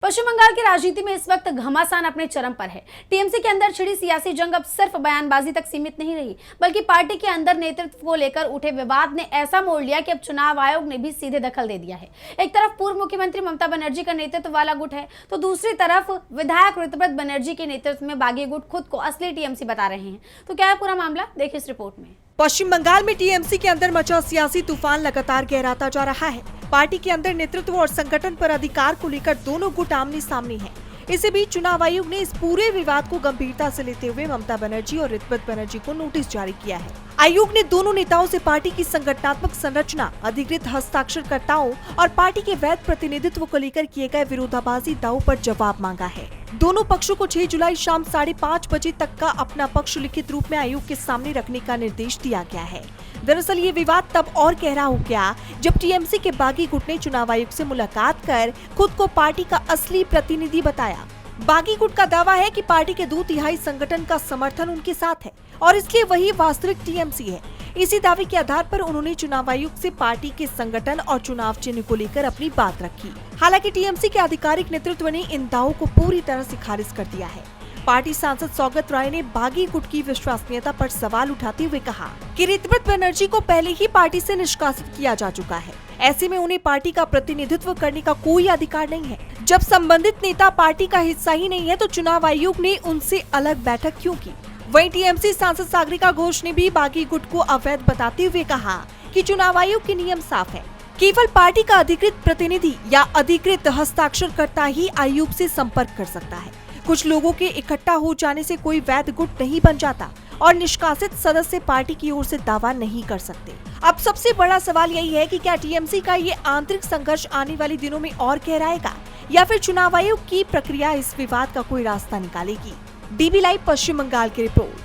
पश्चिम बंगाल की राजनीति में इस वक्त घमासान अपने चरम पर है। टीएमसी के अंदर छिड़ी सियासी जंग अब सिर्फ बयानबाजी तक सीमित नहीं रही, बल्कि पार्टी के अंदर नेतृत्व को लेकर उठे विवाद ने ऐसा मोड़ लिया कि अब चुनाव आयोग ने भी सीधे दखल दे दिया है। एक तरफ पूर्व मुख्यमंत्री ममता बनर्जी का नेतृत्व वाला गुट है, तो दूसरी तरफ विधायक ऋतुव्रत बनर्जी के नेतृत्व में बागी गुट खुद को असली टीएमसी बता रहे हैं। तो क्या है पूरा मामला, देखिए इस रिपोर्ट में। पश्चिम बंगाल में टीएमसी के अंदर मचा सियासी तूफान लगातार गहराता जा रहा है। पार्टी के अंदर नेतृत्व और संगठन पर अधिकार को लेकर दोनों गुट आमने सामने हैं। इसी बीच चुनाव आयोग ने इस पूरे विवाद को गंभीरता से लेते हुए ममता बनर्जी और ऋतुव्रत बनर्जी को नोटिस जारी किया है। आयोग ने दोनों नेताओं से पार्टी की संगठनात्मक संरचना, अधिकृत हस्ताक्षरकर्ताओं और पार्टी के वैध प्रतिनिधित्व को लेकर किए गए विरोधाभासी दावों पर जवाब मांगा है। दोनों पक्षों को 6 जुलाई शाम 5:30 बजे तक का अपना पक्ष लिखित रूप में आयोग के सामने रखने का निर्देश दिया गया है। दरअसल ये विवाद तब और गहरा हो गया जब टीएमसी के बागी गुट ने चुनाव आयोग से मुलाकात कर खुद को पार्टी का असली प्रतिनिधि बताया। बागी गुट का दावा है कि पार्टी के 2/3 संगठन का समर्थन उनके साथ है और इसलिए वही वास्तविक टीएमसी है। इसी दावे के आधार पर उन्होंने चुनाव आयोग से पार्टी के संगठन और चुनाव चिन्ह को लेकर अपनी बात रखी। हालांकि टीएमसी के आधिकारिक नेतृत्व ने इन दावों को पूरी तरह से खारिज कर दिया है। पार्टी सांसद सौगत राय ने बागी गुट की विश्वसनीयता पर सवाल उठाते हुए कहा कि ऋतुव्रत बनर्जी को पहले ही पार्टी से निष्कासित किया जा चुका है। ऐसे में उन्हें पार्टी का प्रतिनिधित्व करने का कोई अधिकार नहीं है। जब संबंधित नेता पार्टी का हिस्सा ही नहीं है तो चुनाव आयोग ने उनसे अलग बैठक क्यों की। वहीं टीएमसी सांसद सागरिका घोष ने भी बागी गुट को अवैध बताते हुए कहा कि चुनाव आयोग के नियम साफ है, केवल पार्टी का अधिकृत प्रतिनिधि या अधिकृत हस्ताक्षरकर्ता ही आयोग से संपर्क कर सकता है। कुछ लोगों के इकट्ठा हो जाने से कोई वैध गुट नहीं बन जाता और निष्कासित सदस्य पार्टी की ओर से दावा नहीं कर सकते। अब सबसे बड़ा सवाल यही है कि क्या टीएमसी का ये आंतरिक संघर्ष आने वाले दिनों में और गहराएगा या फिर चुनाव आयोग की प्रक्रिया इस विवाद का कोई रास्ता निकालेगी। डीबी लाइव पश्चिम बंगाल की रिपोर्ट।